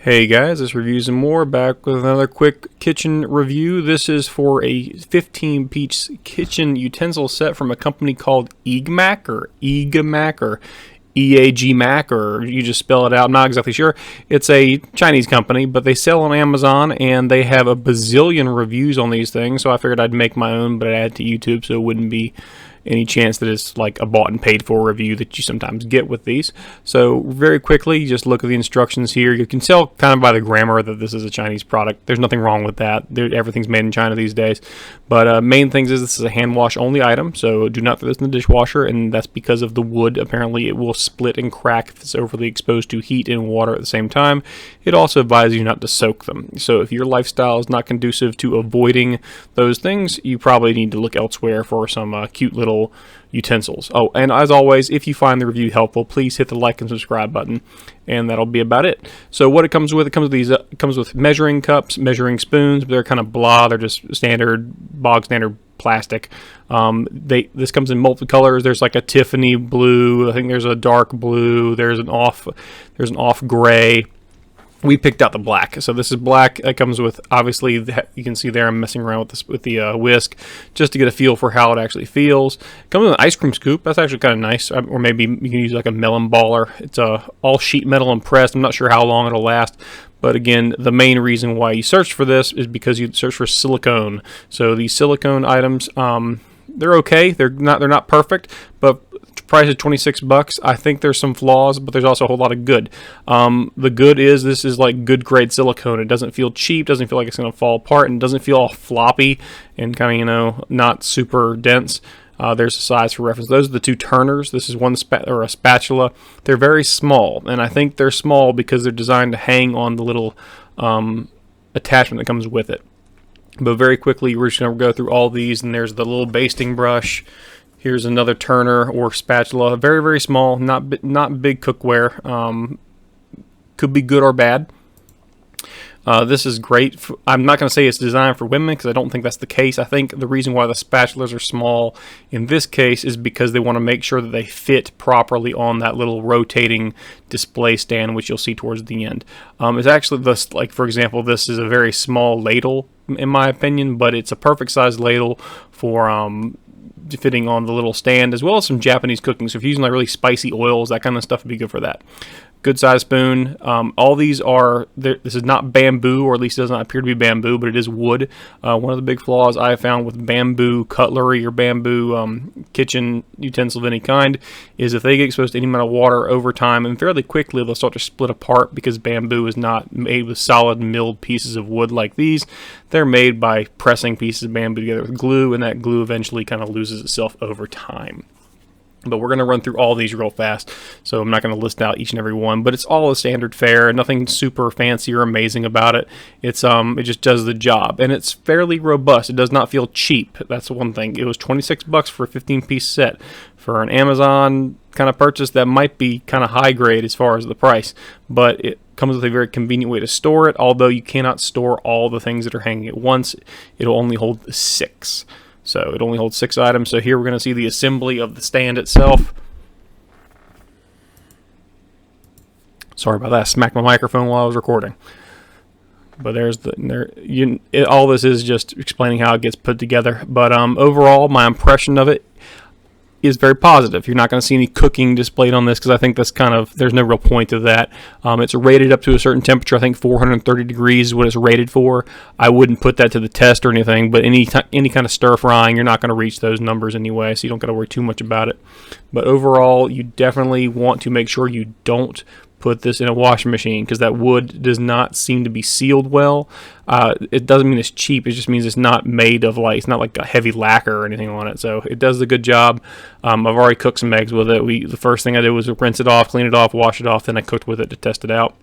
Hey guys, this review's and more, back with another quick kitchen review. This is for a 15-piece kitchen utensil set from a company called EAGMAK or EAGMAK or EAGMAK, or you just spell it out, I'm not exactly sure. It's a Chinese company, but they sell on Amazon and they have a bazillion reviews on these things, so I figured I'd make my own, but add to YouTube so it wouldn't be any chance that it's like a bought and paid for review that you sometimes get with these. So very quickly, just look at the instructions here. You can tell kind of by the grammar that this is a Chinese product. There's nothing wrong with that. Everything's made in China these days. But main things is this is a hand wash only item, so do not throw this in the dishwasher, and that's because of the wood. Apparently it will split and crack if it's overly exposed to heat and water at the same time. It also advises you not to soak them. So if your lifestyle is not conducive to avoiding those things, you probably need to look elsewhere for some cute little utensils. Oh, and as always, if you find the review helpful, please hit the like and subscribe button, and that'll be about it. So what it comes with these it comes with measuring cups, measuring spoons, but they're kind of blah. They're just bog standard plastic. This comes in multiple colors. There's like a Tiffany blue. I think there's a dark blue. There's an off gray. We picked out the black, so this is black. It comes with, obviously, you can see there I'm messing around with this with the whisk just to get a feel for how it actually feels. It comes with an ice cream scoop. That's actually kind of nice, or maybe you can use like a melon baller. It's all sheet metal and pressed. I'm not sure how long it'll last, but again, the main reason why you search for this is because you search for silicone. So these silicone items, they're okay. They're not perfect, but price is $26. I think there's some flaws, but there's also a whole lot of good. The good is this is like good grade silicone. It doesn't feel cheap, doesn't feel like it's going to fall apart, and doesn't feel all floppy and kind of, not super dense. There's a size for reference. Those are the two turners. This is one a spatula. They're very small, and I think they're small because they're designed to hang on the little attachment that comes with it. But very quickly, we're just going to go through all these, and there's the little basting brush. Here's another turner or spatula, very, very small, not big cookware. Could be good or bad. This is great. I'm not going to say it's designed for women because I don't think that's the case. I think the reason why the spatulas are small in this case is because they want to make sure that they fit properly on that little rotating display stand, which you'll see towards the end. It's actually this, like for example, this is a very small ladle in my opinion, but it's a perfect size ladle for fitting on the little stand, as well as some Japanese cooking. So if you're using like really spicy oils, that kind of stuff would be good for that. Good size spoon. All these are, this is not bamboo, or at least it does not appear to be bamboo, but it is wood. One of the big flaws I have found with bamboo cutlery or bamboo kitchen utensil of any kind is if they get exposed to any amount of water over time, and fairly quickly they'll start to split apart because bamboo is not made with solid milled pieces of wood like these. They're made by pressing pieces of bamboo together with glue, and that glue eventually kind of loses itself over time. But we're going to run through all these real fast, so I'm not going to list out each and every one, but it's all a standard fare, nothing super fancy or amazing about it. It just does the job, and it's fairly robust. It does not feel cheap. That's one thing. It was $26 for a 15-piece set. For an Amazon kind of purchase, that might be kind of high grade as far as the price, but it comes with a very convenient way to store it. Although you cannot store all the things that are hanging at once, it'll only hold 6. So it only holds 6 items. So here we're going to see the assembly of the stand itself. Sorry about that. I smacked my microphone while I was recording. But there's all this is just explaining how it gets put together. But overall, my impression of it is very positive. You're not going to see any cooking displayed on this because I think that's there's no real point to that. It's rated up to a certain temperature. I think 430 degrees is what it's rated for. I wouldn't put that to the test or anything, but any kind of stir frying, you're not going to reach those numbers anyway, so you don't got to worry too much about it. But overall, you definitely want to make sure you don't put this in a washing machine because that wood does not seem to be sealed well. It doesn't mean it's cheap. It just means it's not made of it's not like a heavy lacquer or anything on it. So it does a good job. I've already cooked some eggs with it. The first thing I did was rinse it off, clean it off, wash it off. Then I cooked with it to test it out.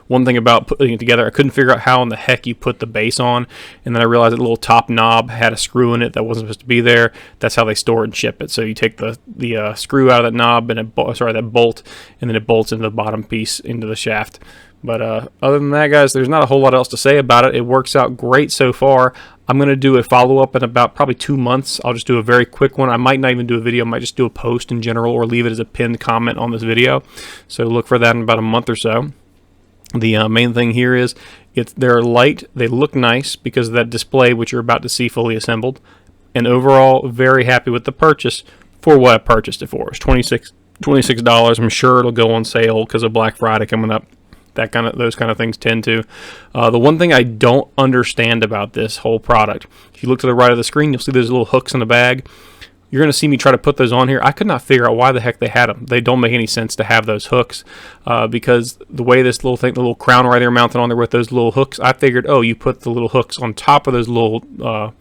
One thing about putting it together, I couldn't figure out how in the heck you put the base on, and then I realized that the little top knob had a screw in it that wasn't supposed to be there. That's how they store and ship it. So you take the screw out of that knob and that bolt, and then it bolts into the bottom piece into the shaft. But other than that, guys, there's not a whole lot else to say about it. It works out great so far. I'm going to do a follow-up in about probably 2 months. I'll just do a very quick one. I might not even do a video. I might just do a post in general or leave it as a pinned comment on this video. So look for that in about a month or so. The main thing here is they're light, they look nice because of that display which you're about to see fully assembled, and overall very happy with the purchase for what I purchased it for. It's $26. I'm sure it'll go on sale because of Black Friday coming up. Those kind of things tend to. The one thing I don't understand about this whole product, if you look to the right of the screen, you'll see those little hooks in the bag. You're going to see me try to put those on here. I could not figure out why the heck they had them. They don't make any sense to have those hooks because the way this little thing, the little crown right there mounted on there with those little hooks, I figured, oh, you put the little hooks on top of those little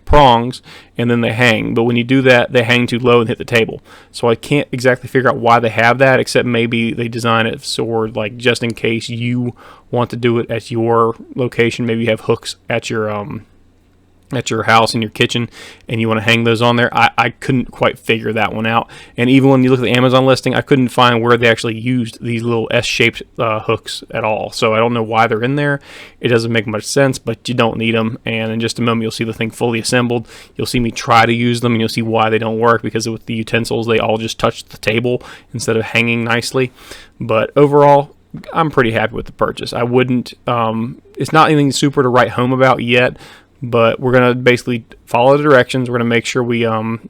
prongs and then they hang. But when you do that, they hang too low and hit the table. So I can't exactly figure out why they have that, except maybe they design it so like just in case you want to do it at your location. Maybe you have hooks at your house in your kitchen and you want to hang those on there. I couldn't quite figure that one out, and even when you look at the Amazon listing, I couldn't find where they actually used these little S-shaped hooks at all. So I don't know why they're in there. It doesn't make much sense, but you don't need them. And in just a moment you'll see the thing fully assembled. You'll see me try to use them and you'll see why they don't work, because with the utensils they all just touch the table instead of hanging nicely. But overall, I'm pretty happy with the purchase. I wouldn't it's not anything super to write home about yet, but we're going to basically follow the directions. We're going to make sure we don't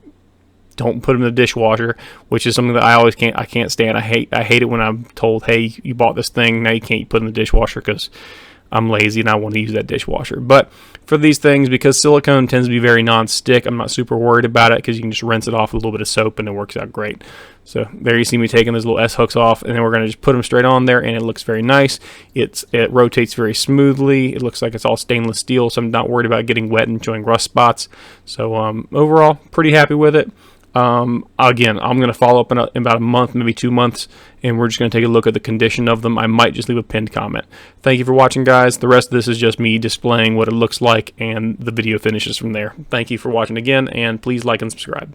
put them in the dishwasher, which is something that I can't stand. I hate it when I'm told, hey, you bought this thing, now you can't put it in the dishwasher, because I'm lazy and I want to use that dishwasher. But for these things, because silicone tends to be very non-stick, I'm not super worried about it because you can just rinse it off with a little bit of soap and it works out great. So there you see me taking those little S hooks off, and then we're going to just put them straight on there, and it looks very nice. It rotates very smoothly. It looks like it's all stainless steel, so I'm not worried about getting wet and showing rust spots. So overall, pretty happy with it. Again, I'm going to follow up in about a month, maybe 2 months, and we're just going to take a look at the condition of them. I might just leave a pinned comment. Thank you for watching, guys. The rest of this is just me displaying what it looks like, and the video finishes from there. Thank you for watching again, and please like and subscribe.